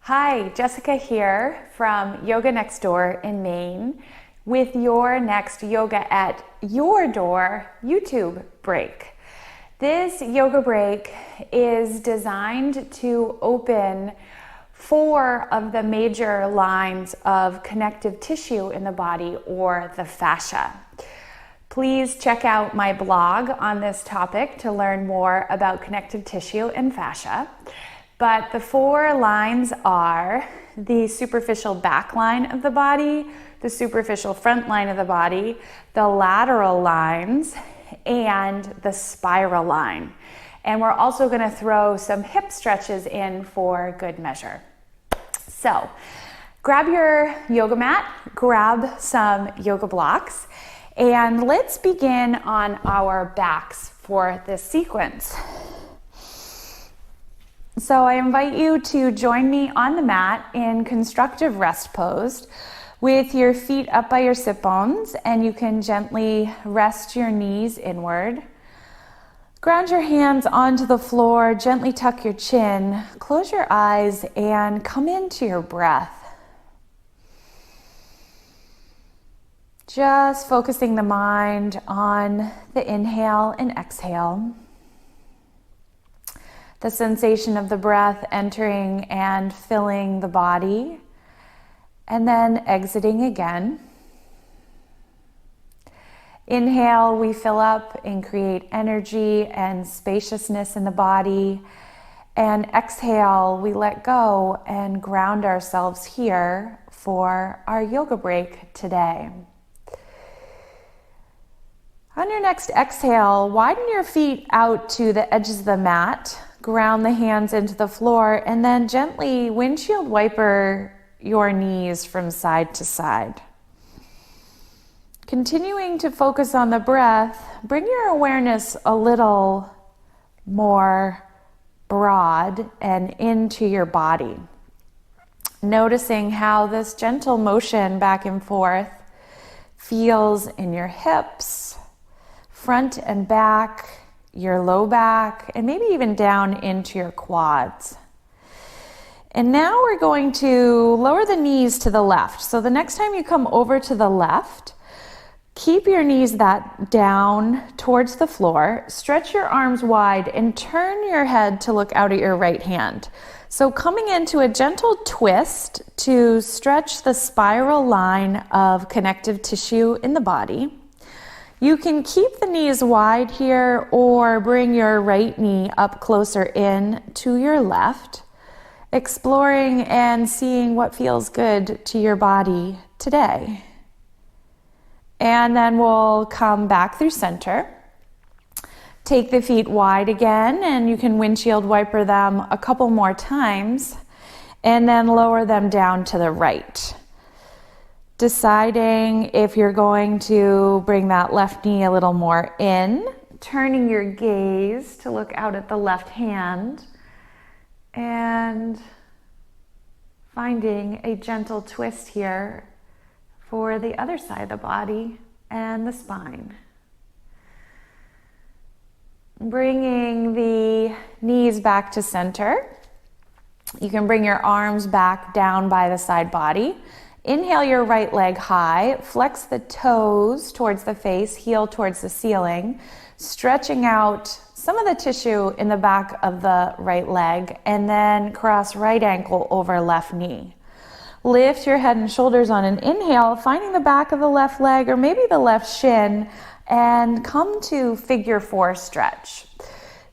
Hi, Jessica here from Yoga Next Door in Maine with your next Yoga at Your Door YouTube break. This yoga break is designed to open 4 of the major lines of connective tissue in the body, or the fascia. Please check out my blog on this topic to learn more about connective tissue and fascia. But the 4 lines are the superficial back line of the body, the superficial front line of the body, the lateral lines, and the spiral line. And we're also going to throw some hip stretches in for good measure. So grab your yoga mat, grab some yoga blocks, and let's begin on our backs for this sequence. So I invite you to join me on the mat in constructive rest pose with your feet up by your sit bones, and you can gently rest your knees inward. Ground your hands onto the floor, gently tuck your chin, close your eyes, and come into your breath. Just focusing the mind on the inhale and exhale. The sensation of the breath entering and filling the body, and then exiting again. Inhale, we fill up and create energy and spaciousness in the body. And exhale, we let go and ground ourselves here for our yoga break today. On your next exhale, widen your feet out to the edges of the mat. Ground the hands into the floor, and then gently windshield wiper your knees from side to side. Continuing to focus on the breath, bring your awareness a little more broad and into your body. Noticing how this gentle motion back and forth feels in your hips, front and back, your low back, and maybe even down into your quads. And now we're going to lower the knees to the left. So the next time you come over to the left, keep your knees that down towards the floor, stretch your arms wide, and turn your head to look out at your right hand. So coming into a gentle twist to stretch the spiral line of connective tissue in the body. You can keep the knees wide here or bring your right knee up closer in to your left, exploring and seeing what feels good to your body today. And then we'll come back through center. Take the feet wide again, and you can windshield wiper them a couple more times, and then lower them down to the right. Deciding if you're going to bring that left knee a little more in, turning your gaze to look out at the left hand, and finding a gentle twist here for the other side of the body and the spine. Bringing the knees back to center. You can bring your arms back down by the side body. Inhale your right leg high, flex the toes towards the face, heel towards the ceiling, stretching out some of the tissue in the back of the right leg, and then cross right ankle over left knee. Lift your head and shoulders on an inhale, finding the back of the left leg or maybe the left shin, and come to figure 4 stretch.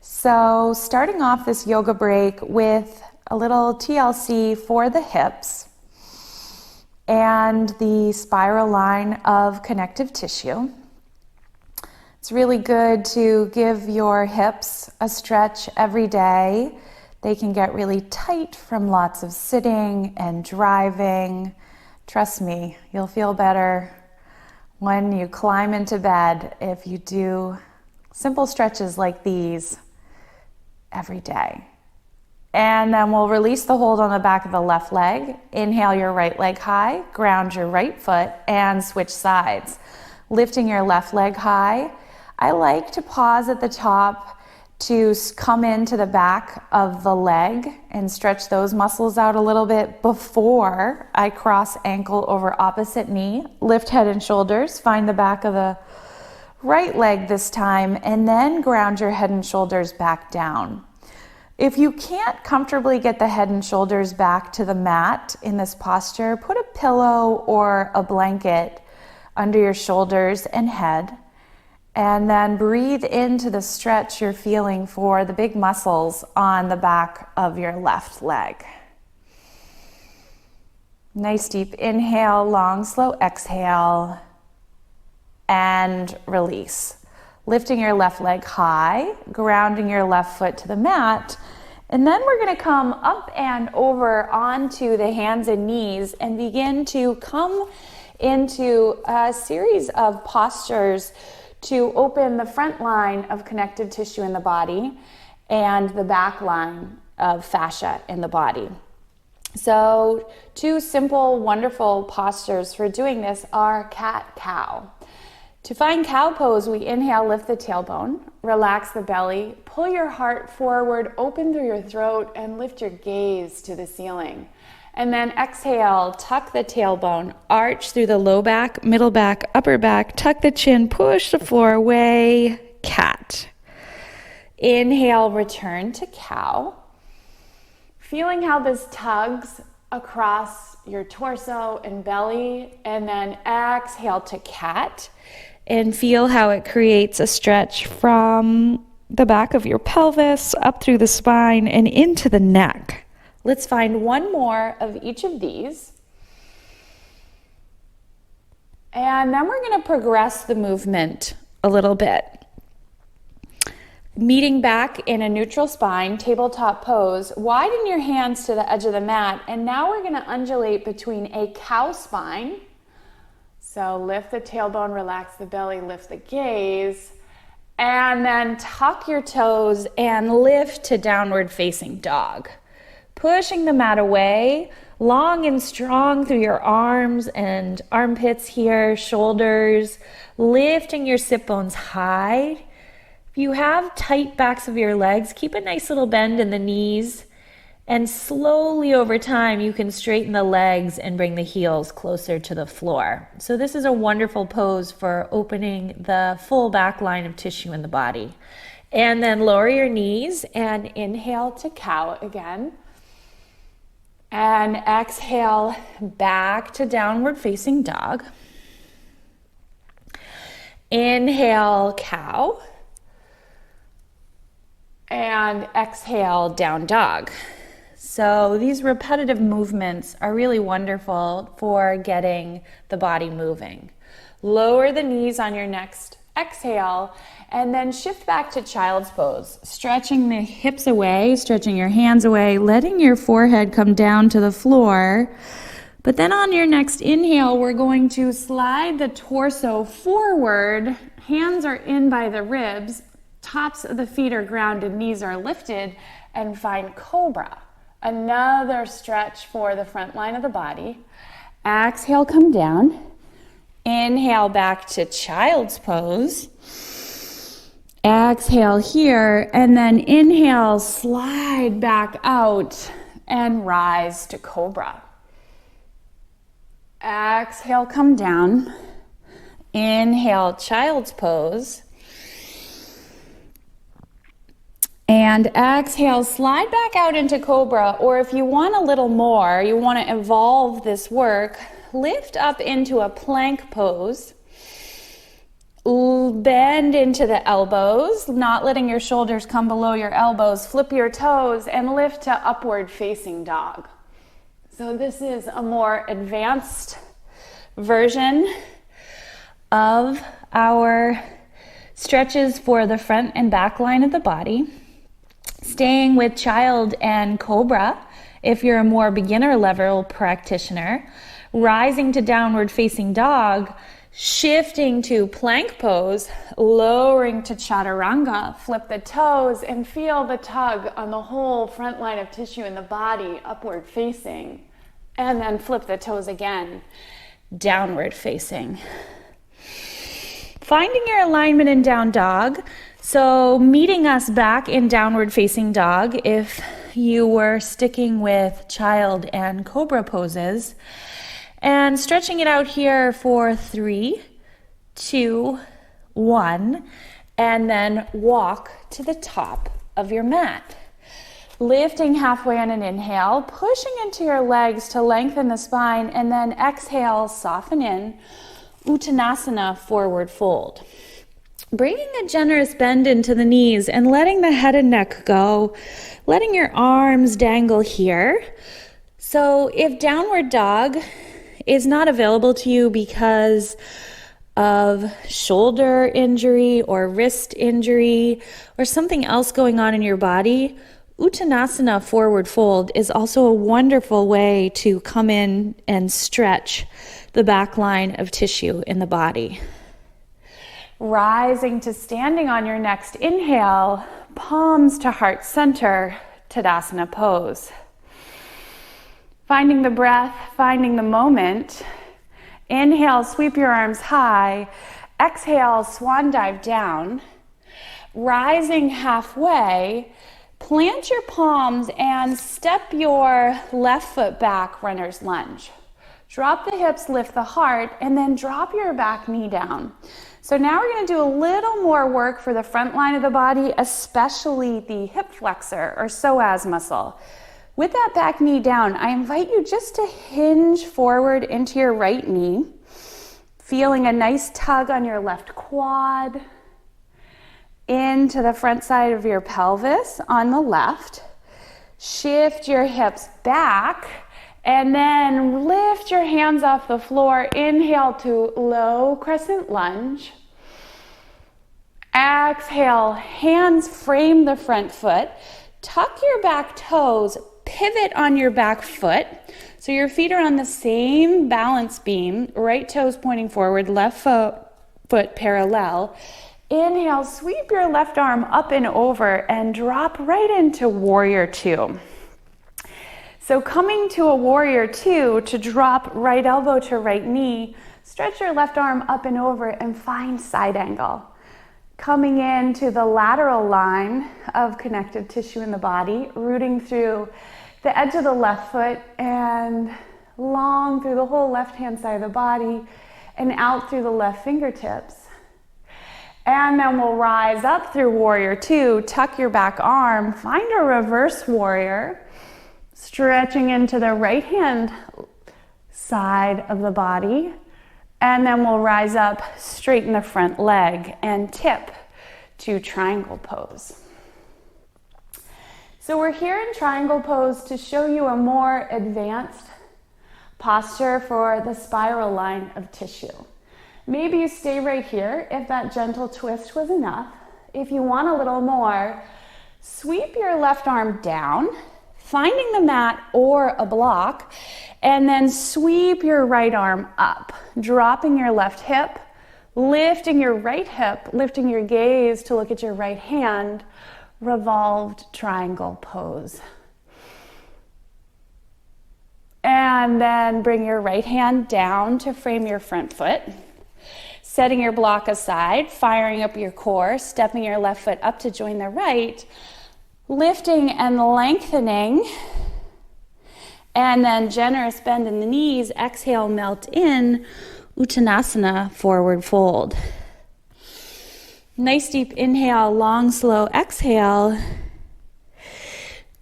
So starting off this yoga break with a little TLC for the hips and the spiral line of connective tissue. It's really good to give your hips a stretch every day. They can get really tight from lots of sitting and driving. Trust me, you'll feel better when you climb into bed if you do simple stretches like these every day. And then we'll release the hold on the back of the left leg. Inhale your right leg high, ground your right foot, and switch sides. Lifting your left leg high. I like to pause at the top, to come into the back of the leg and stretch those muscles out a little bit before I cross ankle over opposite knee. Lift head and shoulders, find the back of the right leg this time, and then ground your head and shoulders back down. If you can't comfortably get the head and shoulders back to the mat in this posture, put a pillow or a blanket under your shoulders and head, and then breathe into the stretch you're feeling for the big muscles on the back of your left leg. Nice deep inhale, long, slow exhale, and release. Lifting your left leg high, grounding your left foot to the mat, and then we're going to come up and over onto the hands and knees and begin to come into a series of postures to open the front line of connective tissue in the body and the back line of fascia in the body. So 2 simple, wonderful postures for doing this are cat-cow. To find cow pose, we inhale, lift the tailbone, relax the belly, pull your heart forward, open through your throat, and lift your gaze to the ceiling. And then exhale, tuck the tailbone, arch through the low back, middle back, upper back, tuck the chin, push the floor away, cat. Inhale, return to cow. Feeling how this tugs across your torso and belly, and then exhale to cat. And feel how it creates a stretch from the back of your pelvis, up through the spine, and into the neck. Let's find one more of each of these. And then we're going to progress the movement a little bit. Meeting back in a neutral spine, tabletop pose, widen your hands to the edge of the mat, and now we're going to undulate between a cow spine. So lift the tailbone, relax the belly, lift the gaze, and then tuck your toes and lift to downward facing dog. Pushing the mat away, long and strong through your arms and armpits here, shoulders, lifting your sit bones high. If you have tight backs of your legs, keep a nice little bend in the knees, and slowly over time you can straighten the legs and bring the heels closer to the floor. So this is a wonderful pose for opening the full back line of tissue in the body. And then lower your knees and inhale to cow again. And exhale back to downward facing dog. Inhale, cow. And exhale, down dog. So these repetitive movements are really wonderful for getting the body moving. Lower the knees on your next exhale, and then shift back to child's pose, stretching the hips away, stretching your hands away, letting your forehead come down to the floor. But then on your next inhale, we're going to slide the torso forward, hands are in by the ribs, tops of the feet are grounded, knees are lifted, and find cobra. Another stretch for the front line of the body. Exhale, come down. Inhale back to child's pose. Exhale here, and then inhale, slide back out and rise to cobra. Exhale, come down. Inhale, child's pose. And exhale, slide back out into cobra, or if you want a little more, you want to evolve this work, lift up into a plank pose. Bend into the elbows, not letting your shoulders come below your elbows. Flip your toes and lift to upward facing dog. So this is a more advanced version of our stretches for the front and back line of the body. Staying with child and cobra if you're a more beginner level practitioner. Rising to downward facing dog. Shifting to plank pose, lowering to chaturanga, flip the toes and feel the tug on the whole front line of tissue in the body, upward facing. And then flip the toes again, downward facing. Finding your alignment in down dog, So meeting us back in downward facing dog, if you were sticking with child and cobra poses, and stretching it out here for 3, 2, 1, and then walk to the top of your mat. Lifting halfway on an inhale, pushing into your legs to lengthen the spine, and then exhale, soften in, Uttanasana, forward fold. Bringing a generous bend into the knees and letting the head and neck go, letting your arms dangle here. So if downward dog is not available to you because of shoulder injury or wrist injury or something else going on in your body, Uttanasana, forward fold, is also a wonderful way to come in and stretch the back line of tissue in the body. Rising to standing on your next inhale, palms to heart center, Tadasana pose. Finding the breath, finding the moment. Inhale, sweep your arms high. Exhale, swan dive down. Rising halfway, plant your palms and step your left foot back, runner's lunge. Drop the hips, lift the heart, and then drop your back knee down. So now we're going to do a little more work for the front line of the body, especially the hip flexor or psoas muscle. With that back knee down, I invite you just to hinge forward into your right knee, feeling a nice tug on your left quad, into the front side of your pelvis on the left. Shift your hips back and then lift your hands off the floor. Inhale to low crescent lunge. Exhale, hands frame the front foot. Tuck your back toes, pivot on your back foot. So your feet are on the same balance beam, right toes pointing forward, left foot parallel. Inhale, sweep your left arm up and over and drop right into warrior two. So coming to a warrior two, to drop right elbow to right knee, stretch your left arm up and over and find side angle. Coming into the lateral line of connective tissue in the body, rooting through the edge of the left foot and long through the whole left-hand side of the body and out through the left fingertips. And then we'll rise up through warrior two, tuck your back arm, find a reverse warrior, stretching into the right hand side of the body, and then we'll rise up, straighten the front leg, and tip to triangle pose. So we're here in triangle pose to show you a more advanced posture for the spiral line of tissue. Maybe you stay right here if that gentle twist was enough. If you want a little more, sweep your left arm down, finding the mat or a block, and then sweep your right arm up, dropping your left hip, lifting your right hip, lifting your gaze to look at your right hand, revolved triangle pose. And then bring your right hand down to frame your front foot, setting your block aside, firing up your core, stepping your left foot up to join the right, lifting and lengthening, and then generous bend in the knees. Exhale, melt in, Uttanasana, forward fold. Nice deep inhale, long slow exhale,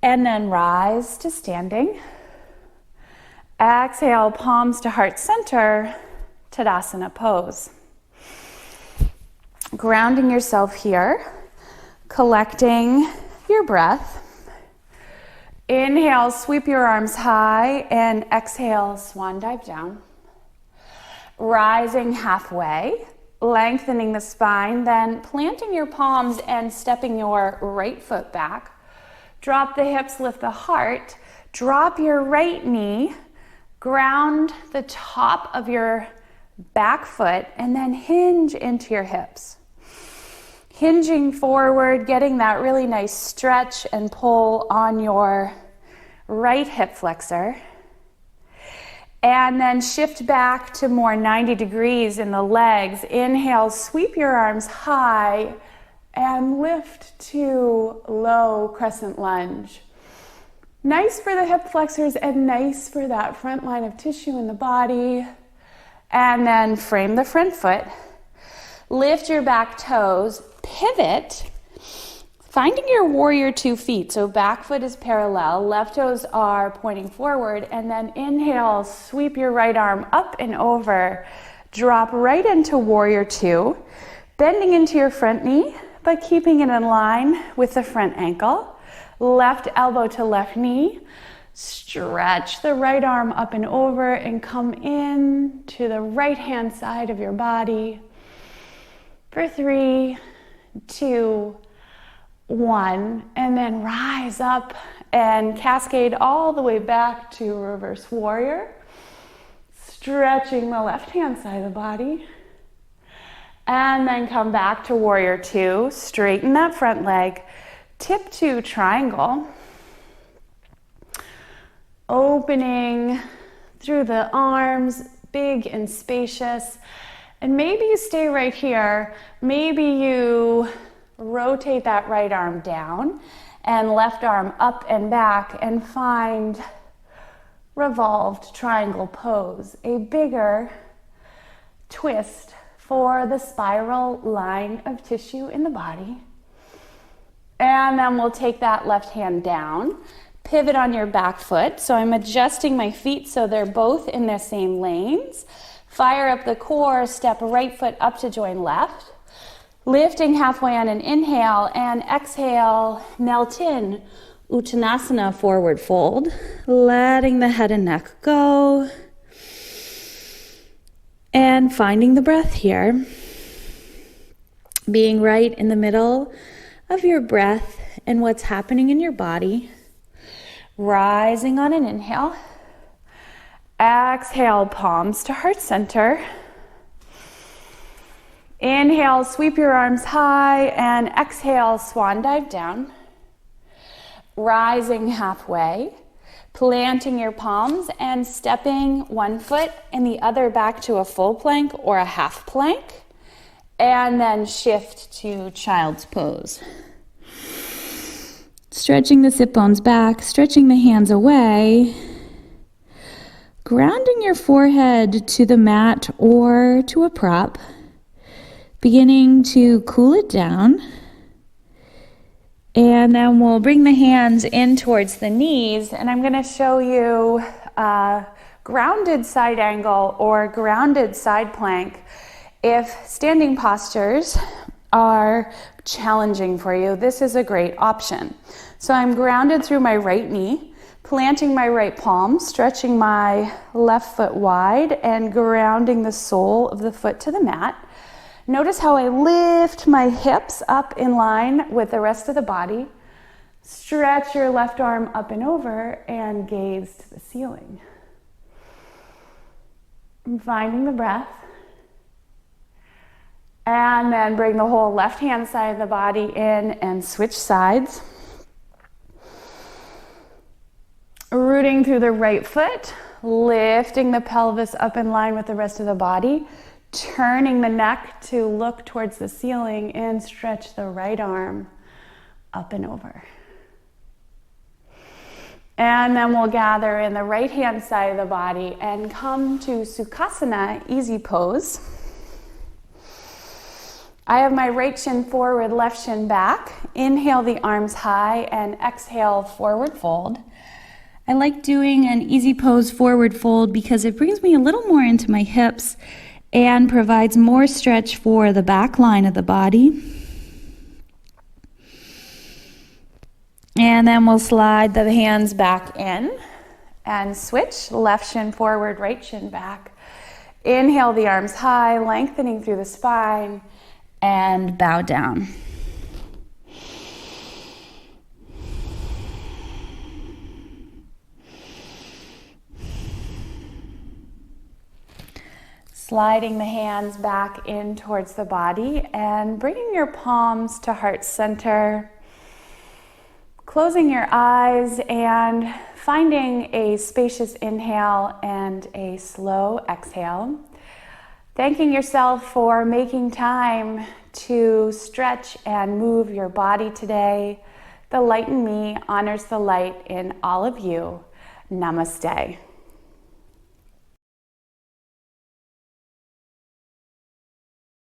and then rise to standing. Exhale, palms to heart center, Tadasana pose. Grounding yourself here, collecting your breath. Inhale, sweep your arms high, and exhale, swan dive down. Rising halfway, lengthening the spine, then planting your palms and stepping your right foot back. Drop the hips, lift the heart, drop your right knee, ground the top of your back foot, and then hinge into your hips. Hinging forward, getting that really nice stretch and pull on your right hip flexor. And then shift back to more 90 degrees in the legs. Inhale, sweep your arms high. and lift to low crescent lunge. Nice for the hip flexors and nice for that front line of tissue in the body. And then frame the front foot. Lift your back toes, pivot, finding your warrior 2 feet. So back foot is parallel, left toes are pointing forward, and then inhale, sweep your right arm up and over. Drop right into warrior 2, bending into your front knee, but keeping it in line with the front ankle. Left elbow to left knee. Stretch the right arm up and over and come in to the right hand side of your body. For 3, 2, 1, and then rise up and cascade all the way back to reverse warrior. Stretching the left hand side of the body. And then come back to warrior 2. Straighten that front leg. Tip to triangle. Opening through the arms, big and spacious. And maybe you stay right here. Maybe you rotate that right arm down and left arm up and back and find revolved triangle pose. A bigger twist for the spiral line of tissue in the body. And then we'll take that left hand down. Pivot on your back foot. So I'm adjusting my feet so they're both in the same lanes. Fire up the core, step right foot up to join left. Lifting halfway on an inhale and exhale, melt in. Uttanasana, forward fold. Letting the head and neck go. And finding the breath here. Being right in the middle of your breath and what's happening in your body. Rising on an inhale. Exhale, palms to heart center. Inhale, sweep your arms high, and exhale, swan dive down. Rising halfway, planting your palms and stepping one foot and the other back to a full plank or a half plank, and then shift to child's pose. Stretching the sit bones back, stretching the hands away, grounding your forehead to the mat or to a prop, beginning to cool it down. And then we'll bring the hands in towards the knees, and I'm going to show you a grounded side angle or grounded side plank if standing postures are challenging for you. This is a great option. So I'm grounded through my right knee, planting my right palm, stretching my left foot wide, and grounding the sole of the foot to the mat. Notice how I lift my hips up in line with the rest of the body. Stretch your left arm up and over and gaze to the ceiling. I'm finding the breath. And then bring the whole left hand side of the body in and switch sides. Rooting through the right foot, lifting the pelvis up in line with the rest of the body. Turning the neck to look towards the ceiling and stretch the right arm up and over. And then we'll gather in the right hand side of the body and come to Sukhasana, easy pose. I have my right shin forward, left shin back. Inhale the arms high and exhale, forward fold. I like doing an easy pose forward fold because it brings me a little more into my hips and provides more stretch for the back line of the body. And then we'll slide the hands back in and switch. Left shin forward, right shin back. Inhale the arms high, lengthening through the spine, and bow down. Sliding the hands back in towards the body and bringing your palms to heart center. Closing your eyes and finding a spacious inhale and a slow exhale. Thanking yourself for making time to stretch and move your body today. The light in me honors the light in all of you. Namaste.